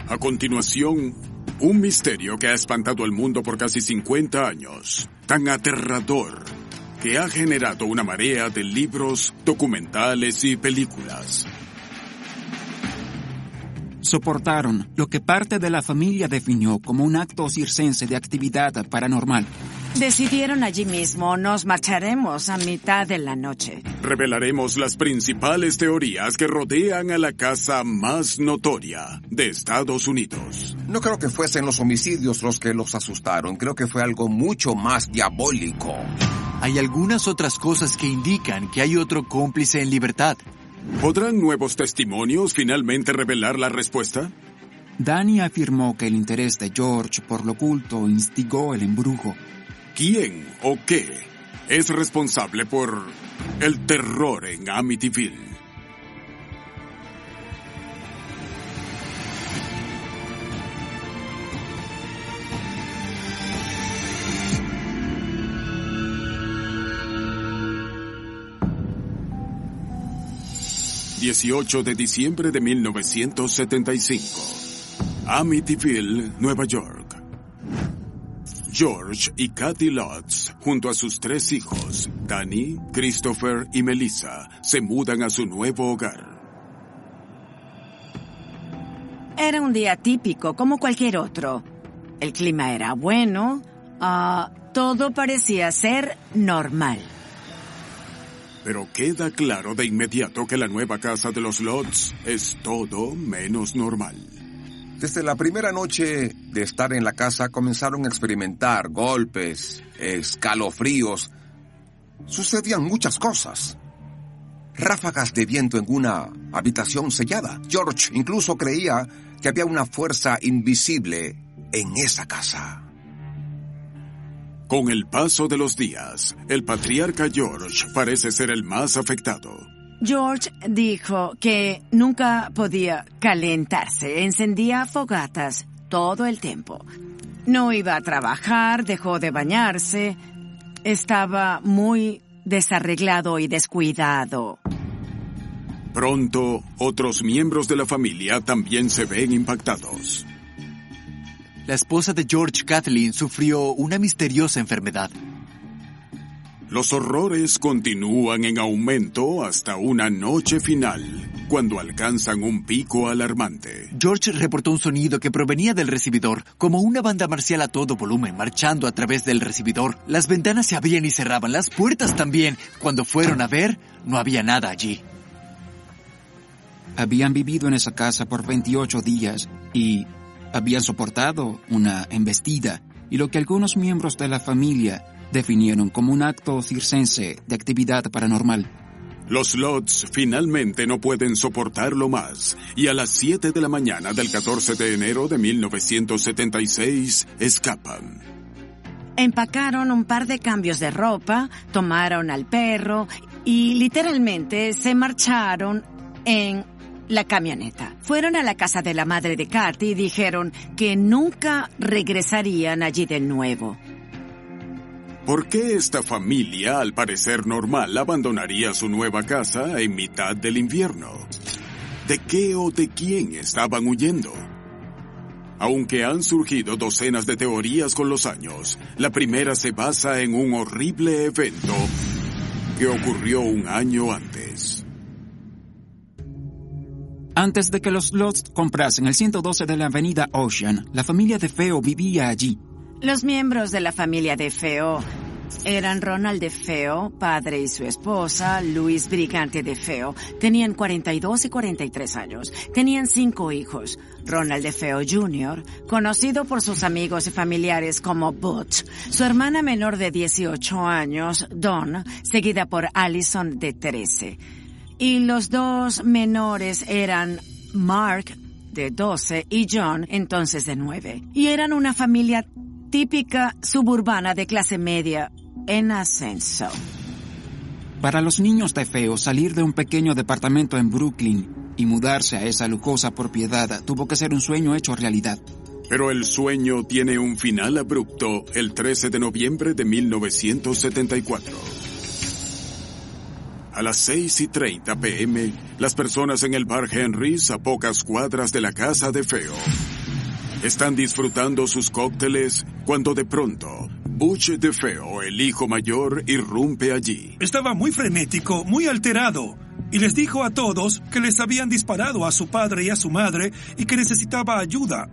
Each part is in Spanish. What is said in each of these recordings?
A continuación, un misterio que ha espantado al mundo por casi 50 años, tan aterrador que ha generado una marea de libros, documentales y películas. Soportaron lo que parte de la familia definió como un acto circense de actividad paranormal. Decidieron allí mismo, nos marcharemos a mitad de la noche. Revelaremos las principales teorías que rodean a la casa más notoria de Estados Unidos. No creo que fuesen los homicidios los que los asustaron. Creo que fue algo mucho más diabólico. Hay algunas otras cosas que indican que hay otro cómplice en libertad. ¿Podrán nuevos testimonios finalmente revelar la respuesta? Danny afirmó que el interés de George por lo oculto instigó el embrujo. ¿Quién o qué es responsable por el terror en Amityville? ...18 de diciembre de 1975... Amityville, Nueva York. George y Kathy Lutz, junto a sus 3 hijos, Danny, Christopher y Melissa, se mudan a su nuevo hogar. Era un día típico, como cualquier otro. El clima era bueno, todo parecía ser normal. Pero queda claro de inmediato que la nueva casa de los Lutz es todo menos normal. Desde la primera noche de estar en la casa comenzaron a experimentar golpes, escalofríos. Sucedían muchas cosas. Ráfagas de viento en una habitación sellada. George incluso creía que había una fuerza invisible en esa casa. Con el paso de los días, el patriarca George parece ser el más afectado. George dijo que nunca podía calentarse, encendía fogatas todo el tiempo. No iba a trabajar, dejó de bañarse, estaba muy desarreglado y descuidado. Pronto, otros miembros de la familia también se ven impactados. La esposa de George, Kathleen, sufrió una misteriosa enfermedad. Los horrores continúan en aumento hasta una noche final, cuando alcanzan un pico alarmante. George reportó un sonido que provenía del recibidor, como una banda marcial a todo volumen, marchando a través del recibidor. Las ventanas se abrían y cerraban, las puertas también. Cuando fueron a ver, no había nada allí. Habían vivido en esa casa por 28 días y habían soportado una embestida y lo que algunos miembros de la familia definieron como un acto circense de actividad paranormal. Los Lutz finalmente no pueden soportarlo más y a las 7 de la mañana del 14 de enero de 1976 escapan. Empacaron un par de cambios de ropa, tomaron al perro y literalmente se marcharon en la camioneta. Fueron a la casa de la madre de Kathy y dijeron que nunca regresarían allí de nuevo. ¿Por qué esta familia, al parecer normal, abandonaría su nueva casa en mitad del invierno? ¿De qué o de quién estaban huyendo? Aunque han surgido docenas de teorías con los años, la primera se basa en un horrible evento que ocurrió un año antes. Antes de que los Lutz comprasen el 112 de la avenida Ocean, la familia DeFeo vivía allí. Los miembros de la familia DeFeo eran Ronald DeFeo, padre, y su esposa, Louise Brigante DeFeo. Tenían 42 y 43 años. Tenían 5 hijos. Ronald DeFeo Jr., conocido por sus amigos y familiares como Butch. Su hermana menor de 18 años, Dawn, seguida por Allison de 13. Y los 2 menores eran Mark, de 12, y John, entonces de 9. Y eran una familia típica suburbana de clase media en ascenso. Para los niños DeFeo, salir de un pequeño departamento en Brooklyn y mudarse a esa lujosa propiedad tuvo que ser un sueño hecho realidad. Pero el sueño tiene un final abrupto el 13 de noviembre de 1974. A las 6:30 p.m., las personas en el bar Henry's, a pocas cuadras de la casa DeFeo, Están disfrutando sus cócteles cuando de pronto Butch DeFeo, el hijo mayor, irrumpe allí. Estaba muy frenético, muy alterado, y les dijo a todos que les habían disparado a su padre y a su madre y que necesitaba ayuda.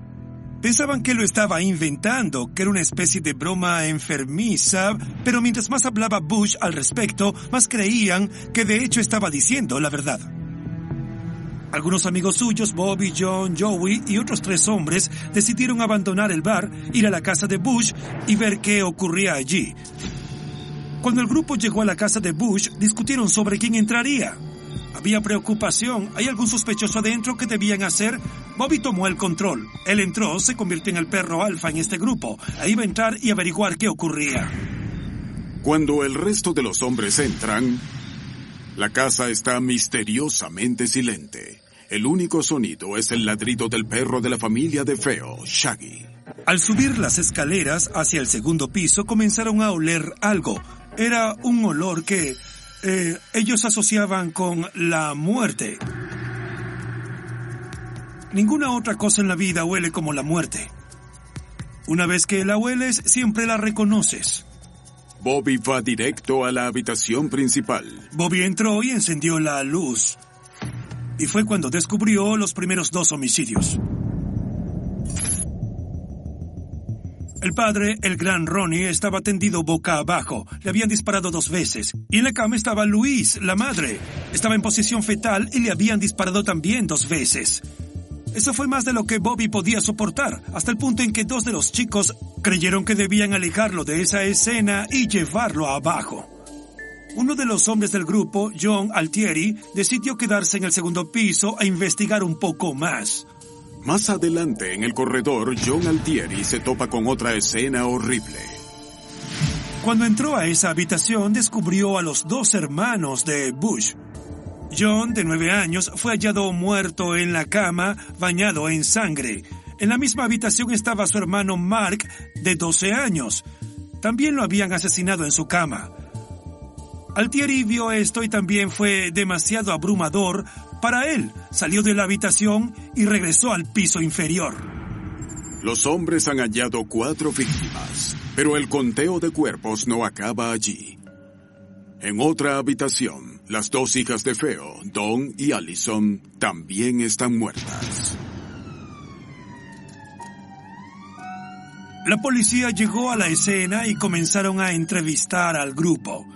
Pensaban que lo estaba inventando, que era una especie de broma enfermiza, pero mientras más hablaba Bush al respecto, más creían que de hecho estaba diciendo la verdad. Algunos amigos suyos, Bobby, John, Joey y otros 3 hombres, decidieron abandonar el bar, ir a la casa de Bush y ver qué ocurría allí. Cuando el grupo llegó a la casa de Bush, discutieron sobre quién entraría. Había preocupación. ¿Hay algún sospechoso adentro? ¿Qué debían hacer? Bobby tomó el control. Él entró, se convirtió en el perro alfa en este grupo. Ahí iba a entrar y averiguar qué ocurría. Cuando el resto de los hombres entran, la casa está misteriosamente silente. El único sonido es el ladrido del perro de la familia DeFeo, Shaggy. Al subir las escaleras hacia el segundo piso, comenzaron a oler algo. Era un olor que ellos asociaban con la muerte. Ninguna otra cosa en la vida huele como la muerte. Una vez que la hueles, siempre la reconoces. Bobby va directo a la habitación principal. Bobby entró y encendió la luz. Y fue cuando descubrió los primeros 2 homicidios. El padre, el gran Ronnie, estaba tendido boca abajo. Le habían disparado 2 veces. Y en la cama estaba Louise, la madre. Estaba en posición fetal y le habían disparado también 2 veces. Eso fue más de lo que Bobby podía soportar, hasta el punto en que 2 de los chicos creyeron que debían alejarlo de esa escena y llevarlo abajo. Uno de los hombres del grupo, John Altieri, decidió quedarse en el segundo piso a investigar un poco más. Más adelante, en el corredor, John Altieri se topa con otra escena horrible. Cuando entró a esa habitación, descubrió a los 2 hermanos de Bush. John, de 9 años, fue hallado muerto en la cama, bañado en sangre. En la misma habitación estaba su hermano Mark, de 12 años. También lo habían asesinado en su cama. Altieri vio esto y también fue demasiado abrumador para él. Salió de la habitación y regresó al piso inferior. Los hombres han hallado 4 víctimas, pero el conteo de cuerpos no acaba allí. En otra habitación, las 2 hijas de Feo, Dawn y Allison, también están muertas. La policía llegó a la escena y comenzaron a entrevistar al grupo.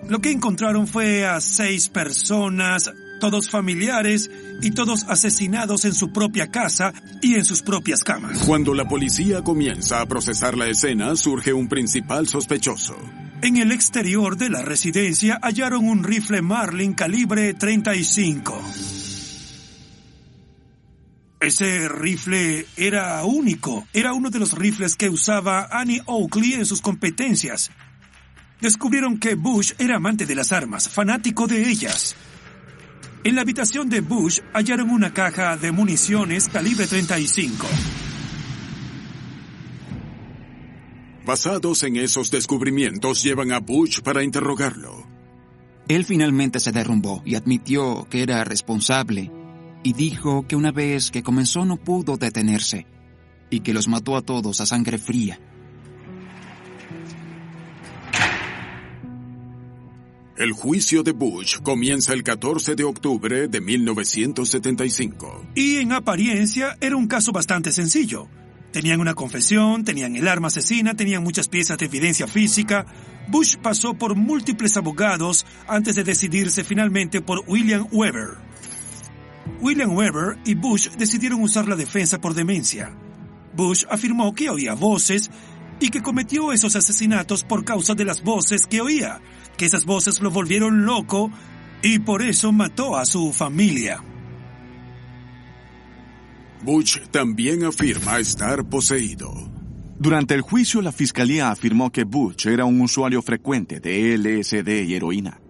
Lo que encontraron fue a 6 personas, todos familiares y todos asesinados en su propia casa y en sus propias camas. Cuando la policía comienza a procesar la escena, surge un principal sospechoso. En el exterior de la residencia hallaron un rifle Marlin calibre .35. Ese rifle era único. Era uno de los rifles que usaba Annie Oakley en sus competencias. Descubrieron que Bush era amante de las armas, fanático de ellas. En la habitación de Bush hallaron una caja de municiones calibre .35. Basados en esos descubrimientos, llevan a Bush para interrogarlo. Él finalmente se derrumbó y admitió que era responsable, y dijo que una vez que comenzó no pudo detenerse, y que los mató a todos a sangre fría. El juicio de Bush comienza el 14 de octubre de 1975. Y en apariencia era un caso bastante sencillo. Tenían una confesión, tenían el arma asesina, tenían muchas piezas de evidencia física. Bush pasó por múltiples abogados antes de decidirse finalmente por William Weber. William Weber y Bush decidieron usar la defensa por demencia. Bush afirmó que oía voces y que cometió esos asesinatos por causa de las voces que oía, que esas voces lo volvieron loco y por eso mató a su familia. Bush también afirma estar poseído. Durante el juicio, la fiscalía afirmó que Bush era un usuario frecuente de LSD y heroína.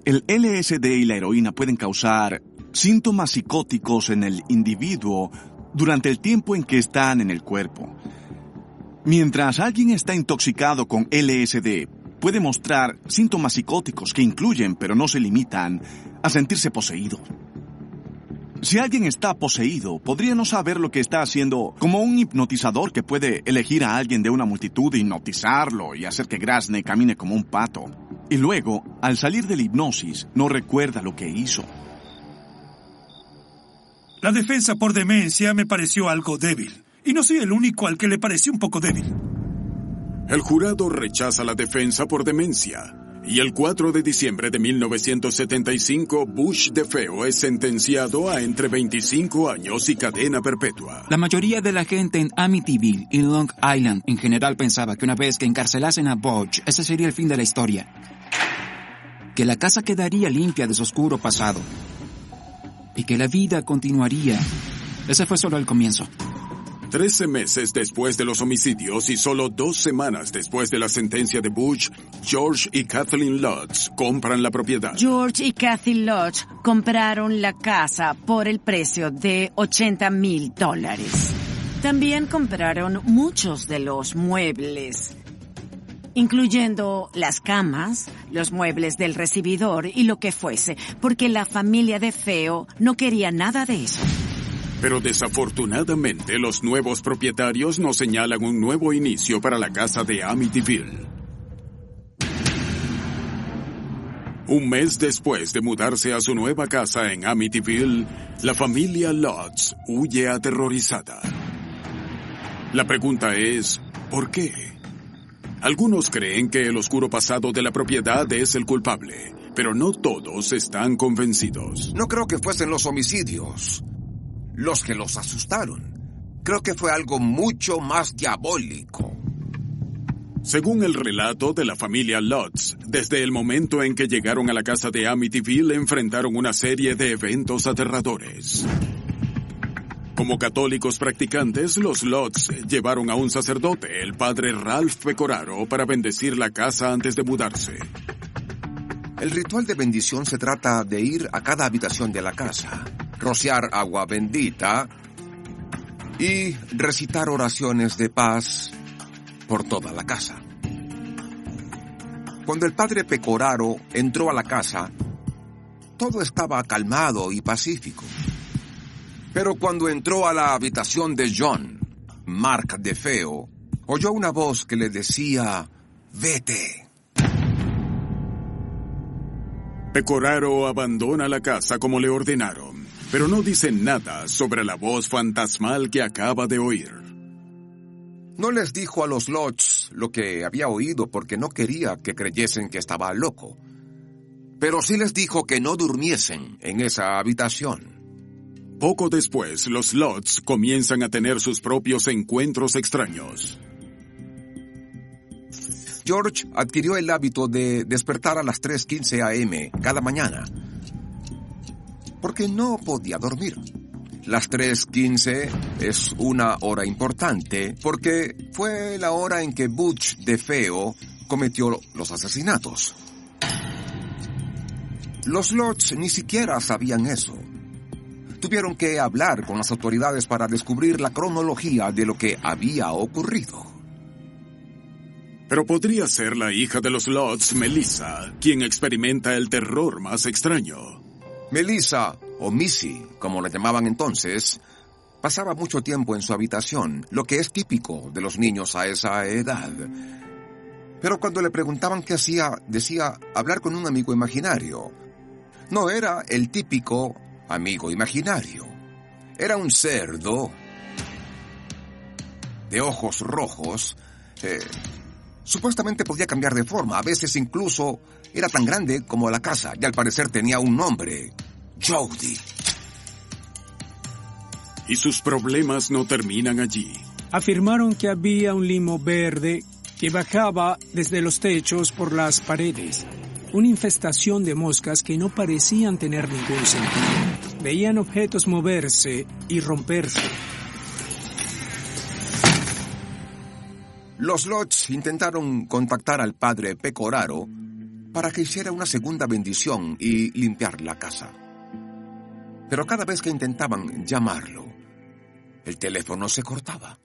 El LSD y la heroína pueden causar síntomas psicóticos en el individuo durante el tiempo en que están en el cuerpo. Mientras alguien está intoxicado con LSD, puede mostrar síntomas psicóticos que incluyen, pero no se limitan, a sentirse poseído. Si alguien está poseído, podría no saber lo que está haciendo, como un hipnotizador que puede elegir a alguien de una multitud, hipnotizarlo y hacer que Grasney camine como un pato. Y luego, al salir de la hipnosis, no recuerda lo que hizo. La defensa por demencia me pareció algo débil. Y no soy el único al que le pareció un poco débil. El jurado rechaza la defensa por demencia. Y el 4 de diciembre de 1975, Bush DeFeo es sentenciado a entre 25 años y cadena perpetua. La mayoría de la gente en Amityville y Long Island en general pensaba que una vez que encarcelasen a Butch, ese sería el fin de la historia. Que la casa quedaría limpia de su oscuro pasado. Y que la vida continuaría. Ese fue solo el comienzo. 13 meses después de los homicidios y solo 2 semanas después de la sentencia de Bush, George y Kathleen Lutz compran la propiedad. George y Kathy Lutz compraron la casa por el precio de $80,000. También compraron muchos de los muebles, incluyendo las camas, los muebles del recibidor y lo que fuese, porque la familia DeFeo no quería nada de eso. Pero desafortunadamente los nuevos propietarios nos señalan un nuevo inicio para la casa de Amityville. Un mes después de mudarse a su nueva casa en Amityville, la familia Lutz huye aterrorizada. La pregunta es, ¿por qué? Algunos creen que el oscuro pasado de la propiedad es el culpable, pero no todos están convencidos. No creo que fuesen los homicidios los que los asustaron. Creo que fue algo mucho más diabólico. Según el relato de la familia Lutz, desde el momento en que llegaron a la casa de Amityville enfrentaron una serie de eventos aterradores. Como católicos practicantes, los Lutz llevaron a un sacerdote, el padre Ralph Pecoraro, para bendecir la casa antes de mudarse. El ritual de bendición se trata de ir a cada habitación de la casa, rociar agua bendita y recitar oraciones de paz por toda la casa. Cuando el padre Pecoraro entró a la casa, todo estaba calmado y pacífico. Pero cuando entró a la habitación de John, Mark DeFeo, oyó una voz que le decía, «Vete». Pecoraro abandona la casa como le ordenaron, pero no dice nada sobre la voz fantasmal que acaba de oír. No les dijo a los Lutz lo que había oído porque no quería que creyesen que estaba loco. Pero sí les dijo que no durmiesen en esa habitación. Poco después, los Lutz comienzan a tener sus propios encuentros extraños. George adquirió el hábito de despertar a las 3:15 a.m. cada mañana, porque no podía dormir. Las 3:15 es una hora importante porque fue la hora en que Butch DeFeo cometió los asesinatos. Los Lutz ni siquiera sabían eso. Tuvieron que hablar con las autoridades para descubrir la cronología de lo que había ocurrido. Pero podría ser la hija de los Lutz, Melissa, quien experimenta el terror más extraño. Melissa, o Missy, como la llamaban entonces, pasaba mucho tiempo en su habitación, lo que es típico de los niños a esa edad. Pero cuando le preguntaban qué hacía, decía hablar con un amigo imaginario. No era el típico amigo imaginario. Era un cerdo de ojos rojos. Supuestamente podía cambiar de forma. A veces incluso era tan grande como la casa. Y al parecer tenía un nombre. Jody. Y sus problemas no terminan allí. Afirmaron que había un limo verde que bajaba desde los techos por las paredes. Una infestación de moscas que no parecían tener ningún sentido. Veían objetos moverse y romperse. Los Lutz intentaron contactar al padre Pecoraro para que hiciera una segunda bendición y limpiar la casa. Pero cada vez que intentaban llamarlo, el teléfono se cortaba.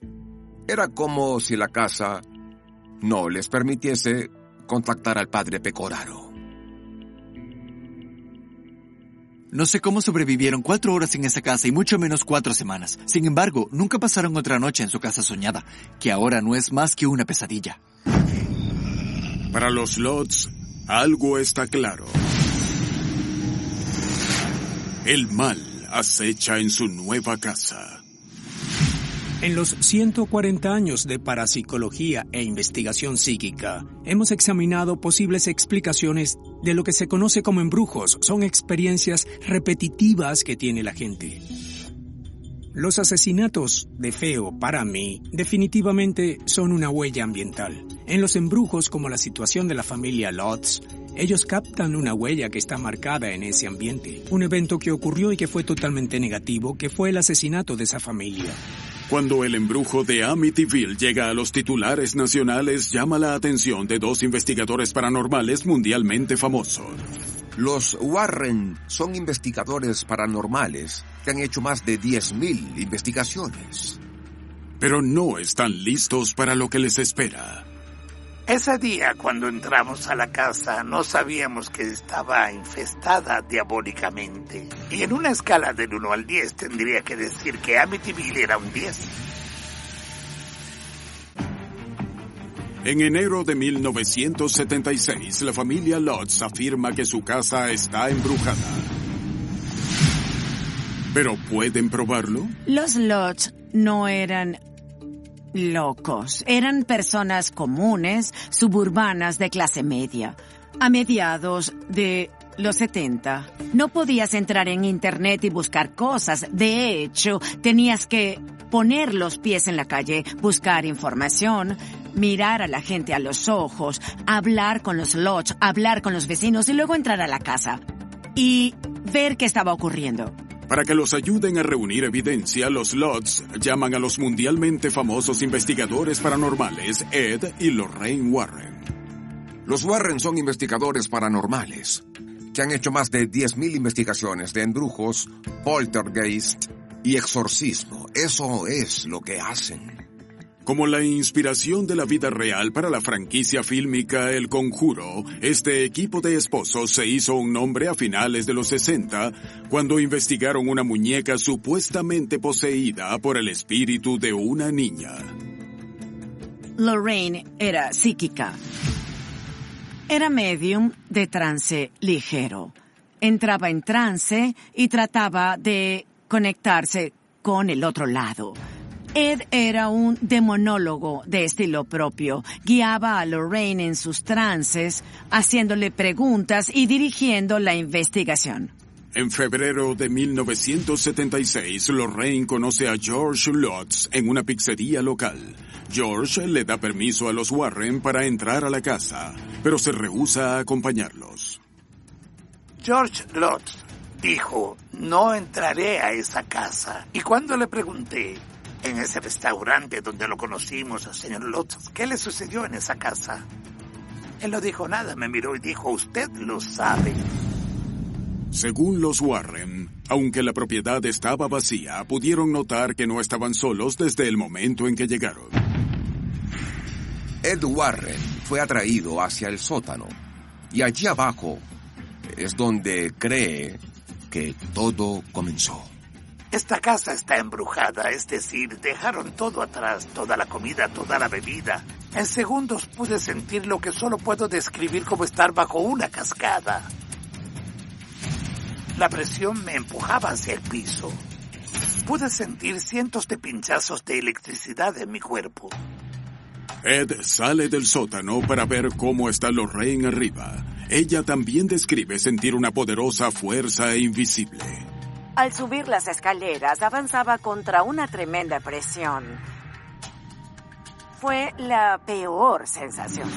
Era como si la casa no les permitiese contactar al padre Pecoraro. No sé cómo sobrevivieron 4 horas en esa casa y mucho menos 4 semanas. Sin embargo, nunca pasaron otra noche en su casa soñada, que ahora no es más que una pesadilla. Para los Lodds, algo está claro. El mal acecha en su nueva casa. En los 140 años de parapsicología e investigación psíquica, hemos examinado posibles explicaciones de lo que se conoce como embrujos. Son experiencias repetitivas que tiene la gente. Los asesinatos de Feo, para mí, definitivamente son una huella ambiental. En los embrujos, como la situación de la familia Lodds, ellos captan una huella que está marcada en ese ambiente. Un evento que ocurrió y que fue totalmente negativo, que fue el asesinato de esa familia. Cuando el embrujo de Amityville llega a los titulares nacionales, llama la atención de 2 investigadores paranormales mundialmente famosos. Los Warren son investigadores paranormales que han hecho más de 10,000 investigaciones. Pero no están listos para lo que les espera. Ese día, cuando entramos a la casa, no sabíamos que estaba infestada diabólicamente. Y en una escala del 1 al 10, tendría que decir que Amityville era un 10. En enero de 1976, la familia Lodds afirma que su casa está embrujada. ¿Pero pueden probarlo? Los Lodds no eran locos. Eran personas comunes, suburbanas de clase media. A mediados de los 70, no podías entrar en internet y buscar cosas. De hecho, tenías que poner los pies en la calle, buscar información, mirar a la gente a los ojos, hablar con los Lodds, hablar con los vecinos y luego entrar a la casa y ver qué estaba ocurriendo. Para que los ayuden a reunir evidencia, los Lodds llaman a los mundialmente famosos investigadores paranormales Ed y Lorraine Warren. Los Warren son investigadores paranormales que han hecho más de 10,000 investigaciones de embrujos, poltergeist y exorcismo. Eso es lo que hacen. Como la inspiración de la vida real para la franquicia fílmica El Conjuro, este equipo de esposos se hizo un nombre a finales de los 60, cuando investigaron una muñeca supuestamente poseída por el espíritu de una niña. Lorraine era psíquica. Era medium de trance ligero. Entraba en trance y trataba de conectarse con el otro lado. Ed era un demonólogo de estilo propio. Guiaba a Lorraine en sus trances, haciéndole preguntas y dirigiendo la investigación. En febrero de 1976, Lorraine conoce a George Lodds en una pizzería local. George le da permiso a los Warren para entrar a la casa, pero se rehúsa a acompañarlos. George Lodds dijo, no entraré a esa casa. Y cuando le pregunté, en ese restaurante donde lo conocimos, señor Lodds, ¿qué le sucedió en esa casa? Él no dijo nada, me miró y dijo, usted lo sabe. Según los Warren, aunque la propiedad estaba vacía, pudieron notar que no estaban solos desde el momento en que llegaron. Ed Warren fue atraído hacia el sótano y allí abajo es donde cree que todo comenzó. Esta casa está embrujada, es decir, dejaron todo atrás, toda la comida, toda la bebida. En segundos pude sentir lo que solo puedo describir como estar bajo una cascada. La presión me empujaba hacia el piso. Pude sentir cientos de pinchazos de electricidad en mi cuerpo. Ed sale del sótano para ver cómo está Lorraine arriba. Ella también describe sentir una poderosa fuerza invisible. Al subir las escaleras, avanzaba contra una tremenda presión. Fue la peor sensación.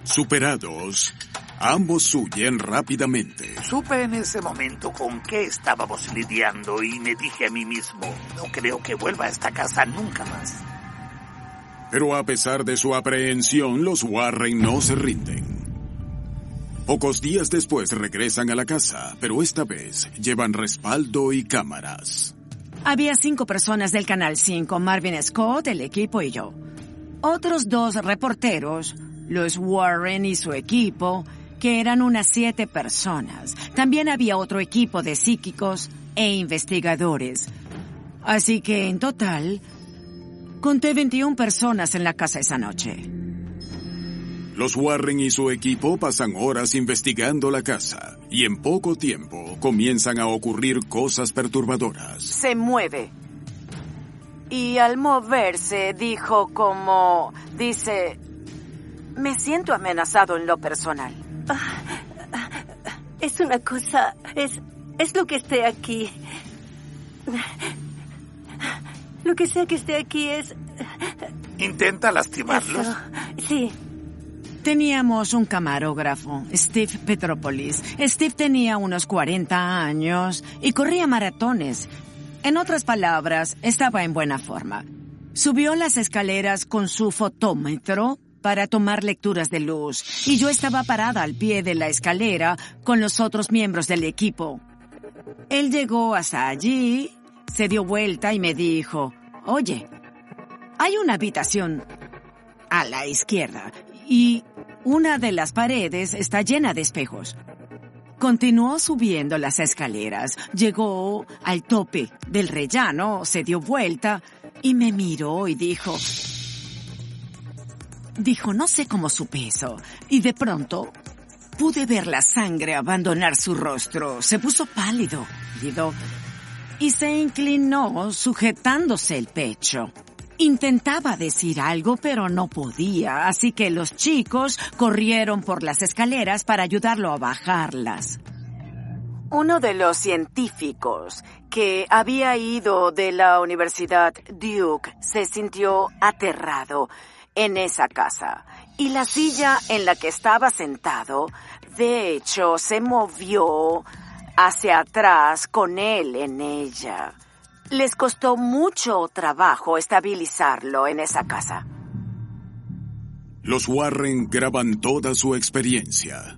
Superados, ambos huyen rápidamente. Supe en ese momento con qué estábamos lidiando y me dije a mí mismo, no creo que vuelva a esta casa nunca más. Pero a pesar de su aprehensión, los Warren no se rinden. Pocos días después regresan a la casa, pero esta vez llevan respaldo y cámaras. Había 5 personas del Canal 5, Marvin Scott, el equipo y yo. Otros 2 reporteros, los Warren y su equipo, que eran unas 7 personas. También había otro equipo de psíquicos e investigadores. Así que, en total, conté 21 personas en la casa esa noche. Los Warren y su equipo pasan horas investigando la casa, y en poco tiempo comienzan a ocurrir cosas perturbadoras. Se mueve. Y al moverse dijo dice, me siento amenazado en lo personal. Es una cosa, es lo que esté aquí. Lo que sea que esté aquí es... ¿Intenta lastimarlos? Eso. Sí. Teníamos un camarógrafo, Steve Petropoulos. Steve tenía unos 40 años y corría maratones. En otras palabras, estaba en buena forma. Subió las escaleras con su fotómetro para tomar lecturas de luz, y yo estaba parada al pie de la escalera con los otros miembros del equipo. Él llegó hasta allí, se dio vuelta y me dijo, oye, hay una habitación a la izquierda y una de las paredes está llena de espejos. Continuó subiendo las escaleras, llegó al tope del rellano, se dio vuelta y me miró y dijo, no sé cómo supe eso, y de pronto pude ver la sangre abandonar su rostro. Se puso pálido y se inclinó sujetándose el pecho. Intentaba decir algo, pero no podía, así que los chicos corrieron por las escaleras para ayudarlo a bajarlas. Uno de los científicos que había ido de la Universidad Duke se sintió aterrado en esa casa, y la silla en la que estaba sentado, de hecho, se movió hacia atrás con él en ella. Les costó mucho trabajo estabilizarlo en esa casa. Los Warren graban toda su experiencia.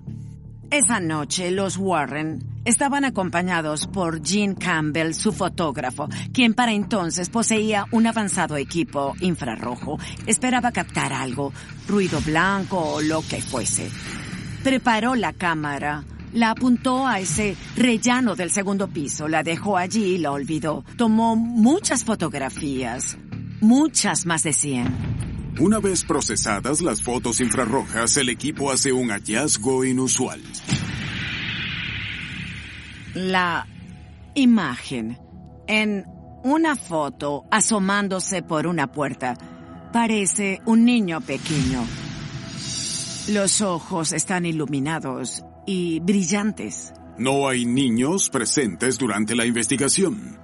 Esa noche, los Warren estaban acompañados por Gene Campbell, su fotógrafo, quien para entonces poseía un avanzado equipo infrarrojo. Esperaba captar algo, ruido blanco o lo que fuese. Preparó la cámara, la apuntó a ese rellano del segundo piso, la dejó allí y la olvidó. Tomó muchas fotografías, muchas, más de 100. Una vez procesadas las fotos infrarrojas, el equipo hace un hallazgo inusual. La imagen en una foto asomándose por una puerta parece un niño pequeño. Los ojos están iluminados y brillantes. No hay niños presentes durante la investigación.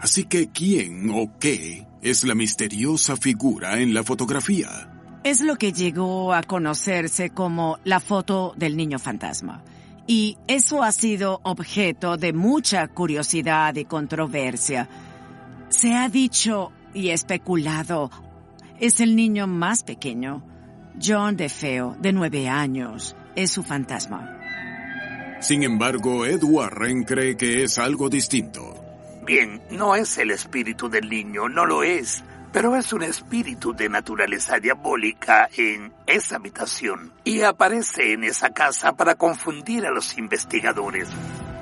Así que, ¿quién o qué es la misteriosa figura en la fotografía? Es lo que llegó a conocerse como la foto del niño fantasma. Y eso ha sido objeto de mucha curiosidad y controversia. Se ha dicho y especulado, es el niño más pequeño. John DeFeo, de 9 años, es su fantasma. Sin embargo, Ed Warren cree que es algo distinto. Bien, no es el espíritu del niño, no lo es, pero es un espíritu de naturaleza diabólica en esa habitación y aparece en esa casa para confundir a los investigadores.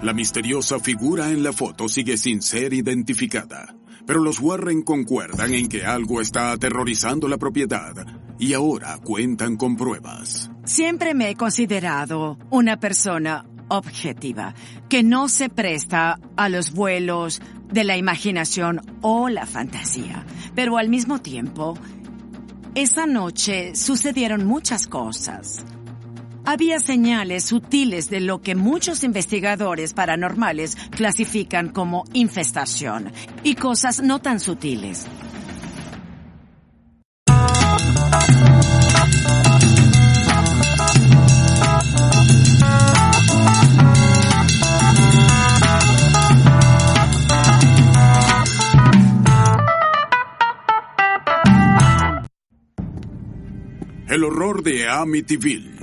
La misteriosa figura en la foto sigue sin ser identificada, pero los Warren concuerdan en que algo está aterrorizando la propiedad y ahora cuentan con pruebas. Siempre me he considerado una persona objetiva, que no se presta a los vuelos de la imaginación o la fantasía. Pero al mismo tiempo, esa noche sucedieron muchas cosas. Había señales sutiles de lo que muchos investigadores paranormales clasifican como infestación y cosas no tan sutiles. El horror de Amityville.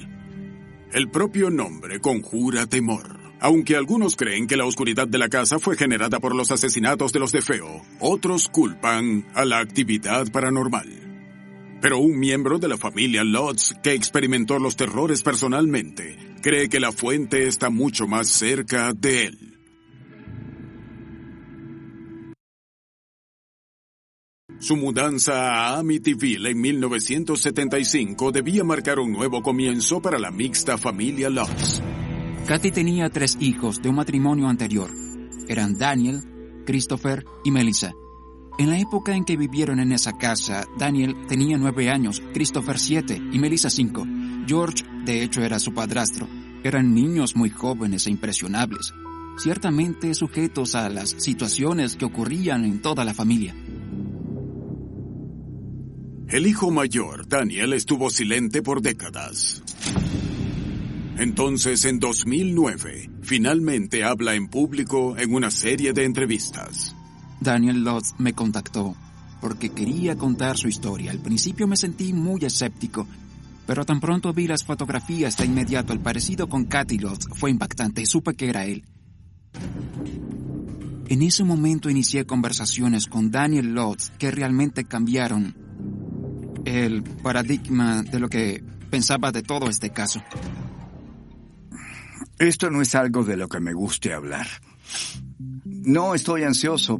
El propio nombre conjura temor. Aunque algunos creen que la oscuridad de la casa fue generada por los asesinatos de los DeFeo, otros culpan a la actividad paranormal. Pero un miembro de la familia Lutz, que experimentó los terrores personalmente, cree que la fuente está mucho más cerca de él. Su mudanza a Amityville en 1975 debía marcar un nuevo comienzo para la mixta familia Lutz. Kathy tenía 3 hijos de un matrimonio anterior. Eran Daniel, Christopher y Melissa. En la época en que vivieron en esa casa, Daniel tenía 9 años, Christopher 7 y Melissa 5. George, de hecho, era su padrastro. Eran niños muy jóvenes e impresionables, ciertamente sujetos a las situaciones que ocurrían en toda la familia. El hijo mayor, Daniel, estuvo silente por décadas. Entonces, en 2009, finalmente habla en público en una serie de entrevistas. Daniel Lutz me contactó porque quería contar su historia. Al principio me sentí muy escéptico, pero tan pronto vi las fotografías de inmediato el parecido con Kathy Lutz fue impactante y supe que era él. En ese momento inicié conversaciones con Daniel Lutz que realmente cambiaron el paradigma de lo que pensaba de todo este caso. Esto no es algo de lo que me guste hablar. No estoy ansioso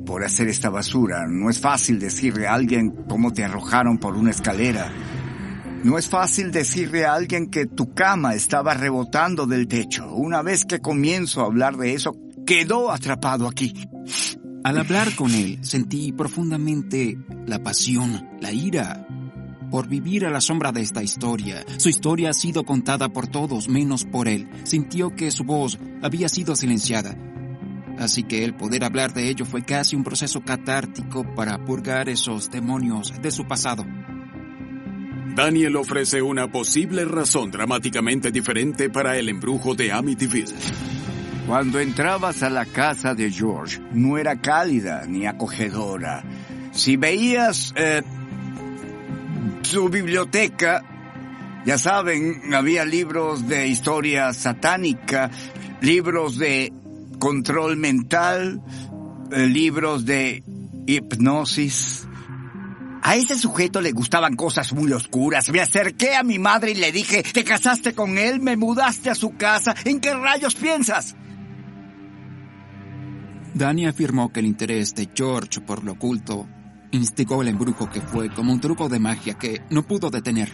por hacer esta basura. No es fácil decirle a alguien cómo te arrojaron por una escalera. No es fácil decirle a alguien que tu cama estaba rebotando del techo. Una vez que comienzo a hablar de eso, quedó atrapado aquí. Al hablar con él, sentí profundamente la pasión, la ira, por vivir a la sombra de esta historia. Su historia ha sido contada por todos, menos por él. Sintió que su voz había sido silenciada. Así que el poder hablar de ello fue casi un proceso catártico para purgar esos demonios de su pasado. Daniel ofrece una posible razón dramáticamente diferente para el embrujo de Amityville. Cuando entrabas a la casa de George, no era cálida ni acogedora. Si veías su biblioteca, ya saben, había libros de historia satánica, libros de control mental, libros de hipnosis. A ese sujeto le gustaban cosas muy oscuras. Me acerqué a mi madre y le dije, ¿te casaste con él? ¿Me mudaste a su casa? ¿En qué rayos piensas? Danny afirmó que el interés de George por lo oculto instigó el embrujo, que fue como un truco de magia que no pudo detener.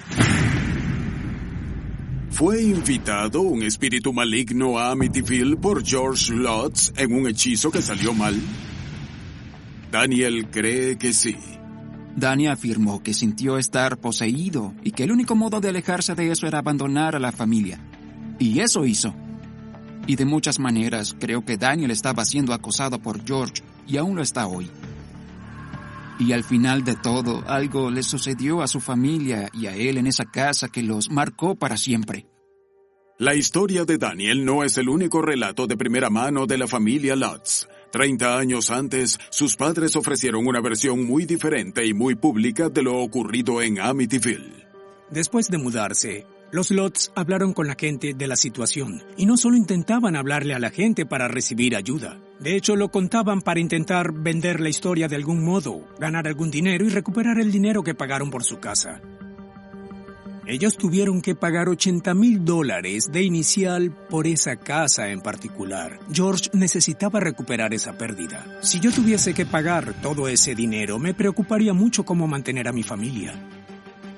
¿Fue invitado un espíritu maligno a Amityville por George Lutz en un hechizo que salió mal? Daniel cree que sí. Danny afirmó que sintió estar poseído y que el único modo de alejarse de eso era abandonar a la familia. Y eso hizo. Y de muchas maneras creo que Daniel estaba siendo acosado por George y aún lo está hoy. Y al final de todo, algo le sucedió a su familia y a él en esa casa que los marcó para siempre. La historia de Daniel no es el único relato de primera mano de la familia Lutz. 30 años antes, sus padres ofrecieron una versión muy diferente y muy pública de lo ocurrido en Amityville. Después de mudarse, los Lutz hablaron con la gente de la situación, y no solo intentaban hablarle a la gente para recibir ayuda. De hecho, lo contaban para intentar vender la historia de algún modo, ganar algún dinero y recuperar el dinero que pagaron por su casa. Ellos tuvieron que pagar $80,000 de inicial por esa casa en particular. George necesitaba recuperar esa pérdida. Si yo tuviese que pagar todo ese dinero, me preocuparía mucho cómo mantener a mi familia.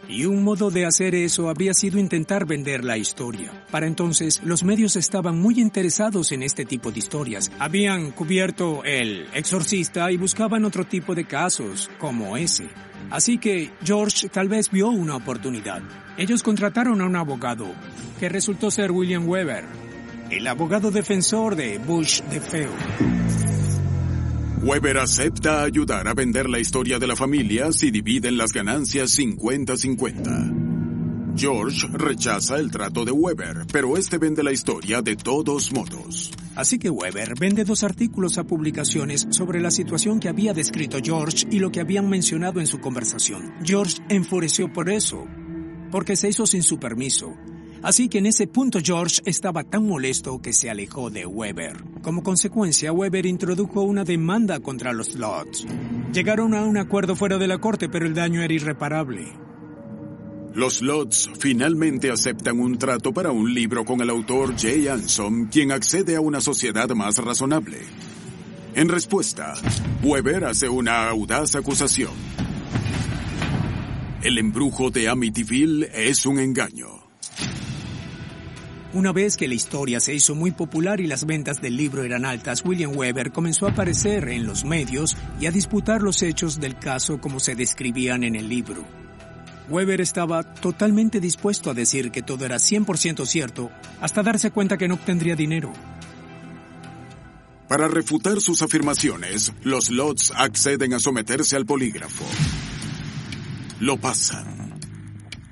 Y un modo de hacer eso habría sido intentar vender la historia. Para entonces, los medios estaban muy interesados en este tipo de historias. Habían cubierto El Exorcista y buscaban otro tipo de casos, como ese. Así que George tal vez vio una oportunidad. Ellos contrataron a un abogado, que resultó ser William Weber, el abogado defensor de Bush de Feo. Weber acepta ayudar a vender la historia de la familia si dividen las ganancias 50-50. George rechaza el trato de Weber, pero este vende la historia de todos modos. Así que Weber vende 2 artículos a publicaciones sobre la situación que había descrito George y lo que habían mencionado en su conversación. George enfureció por eso, porque se hizo sin su permiso. Así que en ese punto George estaba tan molesto que se alejó de Weber. Como consecuencia, Weber introdujo una demanda contra los Lutz. Llegaron a un acuerdo fuera de la corte, pero el daño era irreparable. Los Lutz finalmente aceptan un trato para un libro con el autor Jay Anson, quien accede a una sociedad más razonable. En respuesta, Weber hace una audaz acusación. El embrujo de Amityville es un engaño. Una vez que la historia se hizo muy popular y las ventas del libro eran altas, William Weber comenzó a aparecer en los medios y a disputar los hechos del caso como se describían en el libro. Weber estaba totalmente dispuesto a decir que todo era 100% cierto, hasta darse cuenta que no obtendría dinero. Para refutar sus afirmaciones, los Lutz acceden a someterse al polígrafo. Lo pasan.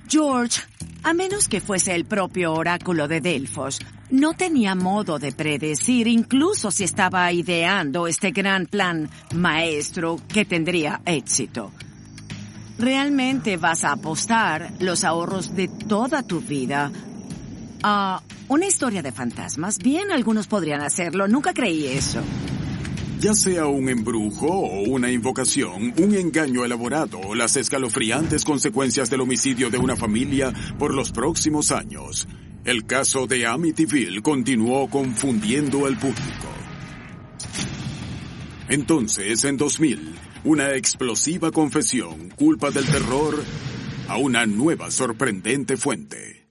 George, a menos que fuese el propio oráculo de Delfos, no tenía modo de predecir incluso si estaba ideando este gran plan maestro que tendría éxito. ¿Realmente vas a apostar los ahorros de toda tu vida a una historia de fantasmas? Bien, algunos podrían hacerlo. Nunca creí eso. Ya sea un embrujo o una invocación, un engaño elaborado o las escalofriantes consecuencias del homicidio de una familia por los próximos años, el caso de Amityville continuó confundiendo al público. Entonces, en 2000, una explosiva confesión culpa del terror a una nueva sorprendente fuente.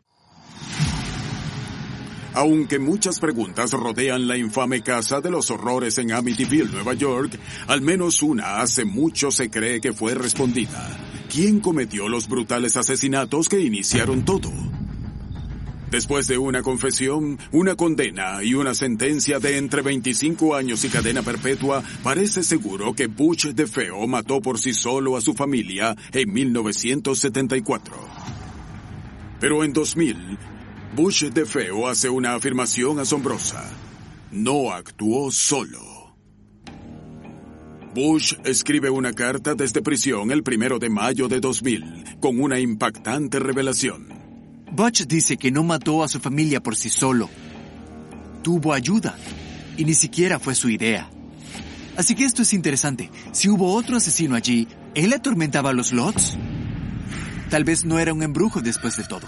Aunque muchas preguntas rodean la infame casa de los horrores en Amityville, Nueva York, al menos una hace mucho se cree que fue respondida. ¿Quién cometió los brutales asesinatos que iniciaron todo? Después de una confesión, una condena y una sentencia de entre 25 años y cadena perpetua, parece seguro que Butch DeFeo mató por sí solo a su familia en 1974. Pero en 2000, Butch DeFeo hace una afirmación asombrosa. No actuó solo. Bush escribe una carta desde prisión el 1 de mayo de 2000, con una impactante revelación. Butch dice que no mató a su familia por sí solo. Tuvo ayuda, y ni siquiera fue su idea. Así que esto es interesante. Si hubo otro asesino allí, ¿él atormentaba a los Lutz? Tal vez no era un embrujo después de todo.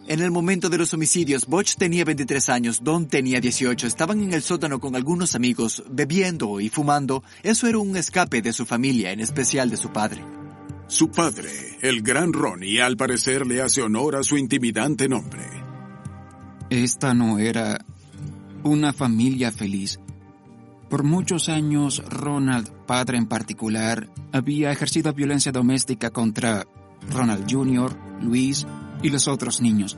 En el momento de los homicidios, Butch tenía 23 años, Don tenía 18. Estaban en el sótano con algunos amigos, bebiendo y fumando. Eso era un escape de su familia, en especial de su padre. Su padre, el gran Ronnie, al parecer le hace honor a su intimidante nombre. Esta no era una familia feliz. Por muchos años, Ronald, padre en particular, había ejercido violencia doméstica contra Ronald Jr., Luis y los otros niños.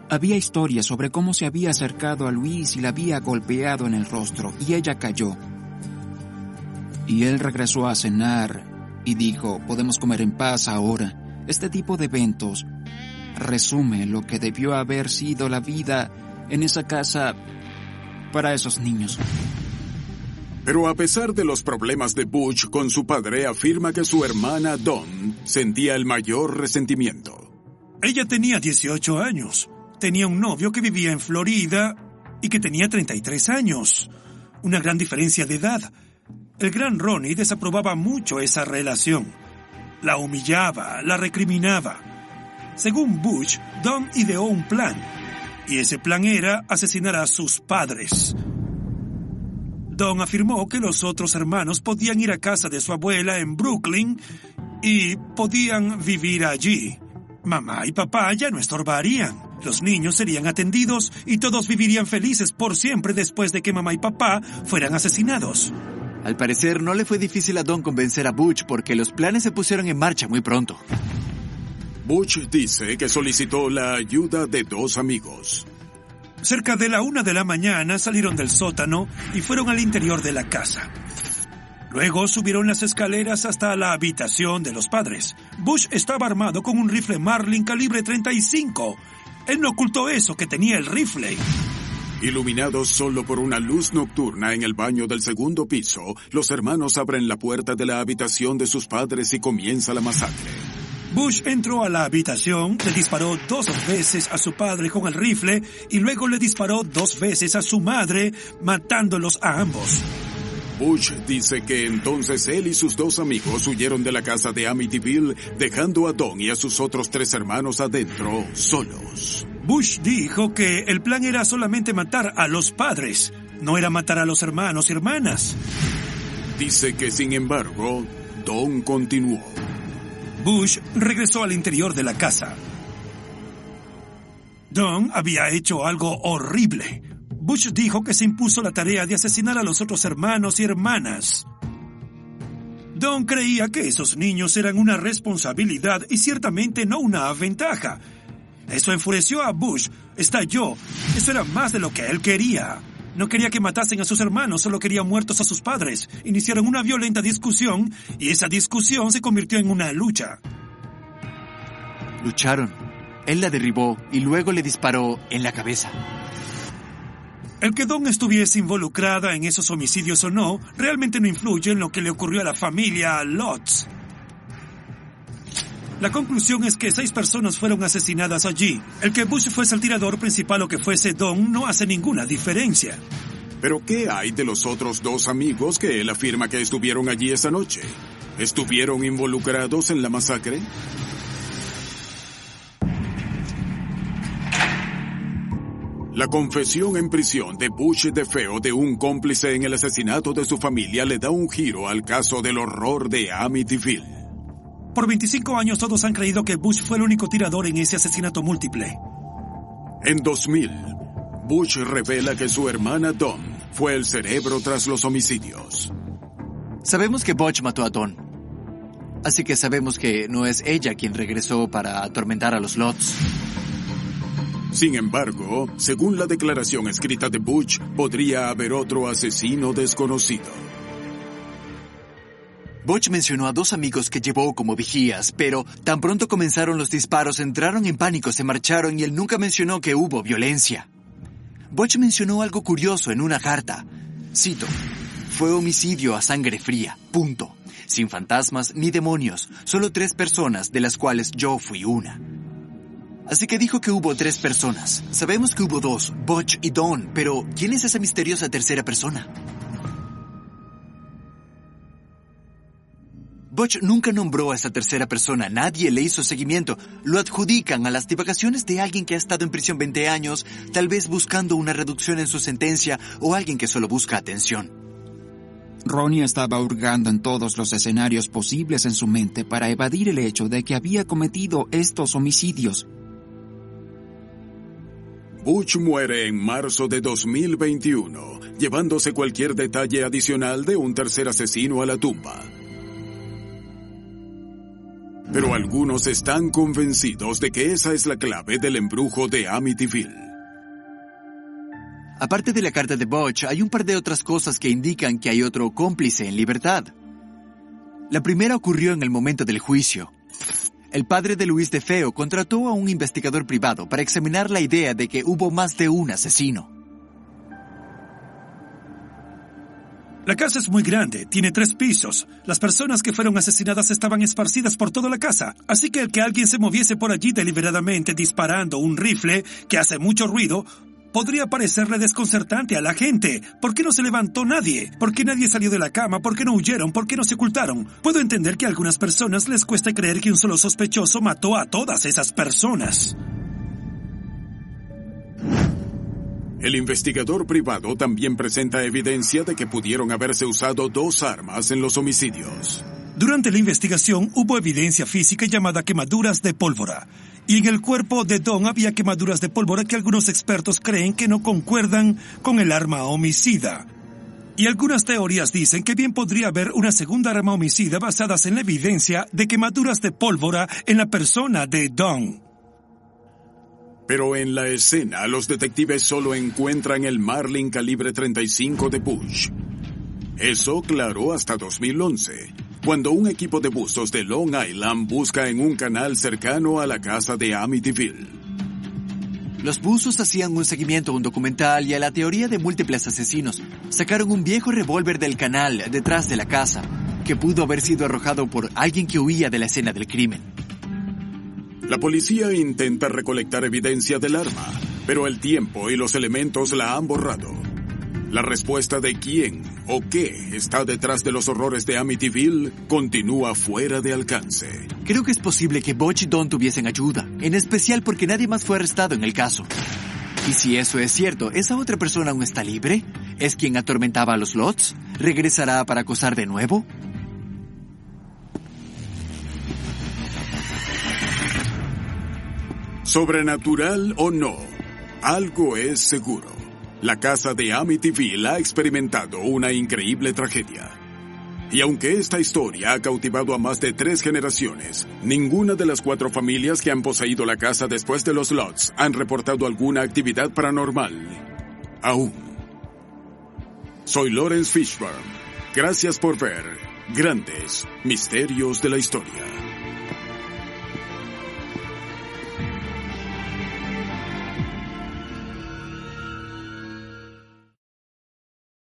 Había historias sobre cómo se había acercado a Luis y la había golpeado en el rostro, y ella cayó. Y él regresó a cenar y dijo, podemos comer en paz ahora. Este tipo de eventos resume lo que debió haber sido la vida en esa casa para esos niños. Pero a pesar de los problemas de Butch con su padre, afirma que su hermana Dawn sentía el mayor resentimiento. Ella tenía 18 años. Tenía un novio que vivía en Florida y que tenía 33 años. Una gran diferencia de edad. El gran Ronnie desaprobaba mucho esa relación. La humillaba, la recriminaba. Según Butch, Dawn ideó un plan. Y ese plan era asesinar a sus padres. Dawn afirmó que los otros hermanos podían ir a casa de su abuela en Brooklyn y podían vivir allí. Mamá y papá ya no estorbarían. Los niños serían atendidos y todos vivirían felices por siempre después de que mamá y papá fueran asesinados. Al parecer, no le fue difícil a Dawn convencer a Butch porque los planes se pusieron en marcha muy pronto. Butch dice que solicitó la ayuda de dos amigos. Cerca de la 1 de la mañana salieron del sótano y fueron al interior de la casa. Luego subieron las escaleras hasta la habitación de los padres. Butch estaba armado con un rifle Marlin calibre 35. Él no ocultó eso, que tenía el rifle. Iluminados solo por una luz nocturna en el baño del segundo piso, los hermanos abren la puerta de la habitación de sus padres y comienza la masacre. Butch entró a la habitación, le disparó 2 veces a su padre con el rifle y luego le disparó 2 veces a su madre, matándolos a ambos. Bush dice que entonces él y sus 2 amigos huyeron de la casa de Amityville, dejando a Don y a sus otros 3 hermanos adentro, solos. Bush dijo que el plan era solamente matar a los padres, no era matar a los hermanos y hermanas. Dice que, sin embargo, Don continuó. Bush regresó al interior de la casa. Don había hecho algo horrible. Bush dijo que se impuso la tarea de asesinar a los otros hermanos y hermanas. Don creía que esos niños eran una responsabilidad y ciertamente no una ventaja. Eso enfureció a Bush. Estalló. Eso era más de lo que él quería. No quería que matasen a sus hermanos, solo quería muertos a sus padres. Iniciaron una violenta discusión y esa discusión se convirtió en una lucha. Lucharon. Él la derribó y luego le disparó en la cabeza. El que Don estuviese involucrada en esos homicidios o no, realmente no influye en lo que le ocurrió a la familia Lutz. La conclusión es que 6 personas fueron asesinadas allí. El que Bush fuese el tirador principal o que fuese Don no hace ninguna diferencia. ¿Pero qué hay de los otros 2 amigos que él afirma que estuvieron allí esa noche? ¿Estuvieron involucrados en la masacre? La confesión en prisión de Bush DeFeo de un cómplice en el asesinato de su familia le da un giro al caso del horror de Amityville. Por 25 años todos han creído que Bush fue el único tirador en ese asesinato múltiple. En 2000, Bush revela que su hermana Dawn fue el cerebro tras los homicidios. Sabemos que Bush mató a Dawn. Así que sabemos que no es ella quien regresó para atormentar a los Lutz. Sin embargo, según la declaración escrita de Bush, podría haber otro asesino desconocido. Bush mencionó a 2 amigos que llevó como vigías, pero tan pronto comenzaron los disparos, entraron en pánico, se marcharon y él nunca mencionó que hubo violencia. Bush mencionó algo curioso en una carta. Cito: fue homicidio a sangre fría, punto. Sin fantasmas ni demonios, solo 3 personas, de las cuales yo fui una. Así que dijo que hubo 3 personas. Sabemos que hubo 2, Bush y Dawn, pero ¿quién es esa misteriosa tercera persona? Bush nunca nombró a esa tercera persona, nadie le hizo seguimiento. Lo adjudican a las divagaciones de alguien que ha estado en prisión 20 años, tal vez buscando una reducción en su sentencia, o alguien que solo busca atención. Ronnie estaba hurgando en todos los escenarios posibles en su mente para evadir el hecho de que había cometido estos homicidios. Bush muere en marzo de 2021, llevándose cualquier detalle adicional de un tercer asesino a la tumba. Pero algunos están convencidos de que esa es la clave del embrujo de Amityville. Aparte de la carta de Bush, hay un par de otras cosas que indican que hay otro cómplice en libertad. La primera ocurrió en el momento del juicio. El padre de Louis DeFeo contrató a un investigador privado para examinar la idea de que hubo más de un asesino. La casa es muy grande, tiene 3 pisos. Las personas que fueron asesinadas estaban esparcidas por toda la casa. Así que el que alguien se moviese por allí deliberadamente disparando un rifle que hace mucho ruido podría parecerle desconcertante a la gente. ¿Por qué no se levantó nadie? ¿Por qué nadie salió de la cama? ¿Por qué no huyeron? ¿Por qué no se ocultaron? Puedo entender que a algunas personas les cuesta creer que un solo sospechoso mató a todas esas personas. El investigador privado también presenta evidencia de que pudieron haberse usado 2 armas en los homicidios. Durante la investigación hubo evidencia física llamada quemaduras de pólvora. Y en el cuerpo de Dawn había quemaduras de pólvora que algunos expertos creen que no concuerdan con el arma homicida. Y algunas teorías dicen que bien podría haber una segunda arma homicida basadas en la evidencia de quemaduras de pólvora en la persona de Dawn. Pero en la escena, los detectives solo encuentran el Marlin calibre 35 de Bush. Eso, claro, hasta 2011, cuando un equipo de buzos de Long Island busca en un canal cercano a la casa de Amityville. Los buzos hacían un seguimiento a un documental y a la teoría de múltiples asesinos. Sacaron un viejo revólver del canal detrás de la casa, que pudo haber sido arrojado por alguien que huía de la escena del crimen. La policía intenta recolectar evidencia del arma, pero el tiempo y los elementos la han borrado. La respuesta de quién o qué está detrás de los horrores de Amityville continúa fuera de alcance. Creo que es posible que Butch y Don tuviesen ayuda, en especial porque nadie más fue arrestado en el caso. Y si eso es cierto, ¿esa otra persona aún está libre? ¿Es quien atormentaba a los Lutz? ¿Regresará para acosar de nuevo? Sobrenatural o no, algo es seguro. La casa de Amityville ha experimentado una increíble tragedia. Y aunque esta historia ha cautivado a más de 3 generaciones, ninguna de las 4 familias que han poseído la casa después de los Lutz han reportado alguna actividad paranormal. Aún. Soy Lawrence Fishburne. Gracias por ver Grandes Misterios de la Historia.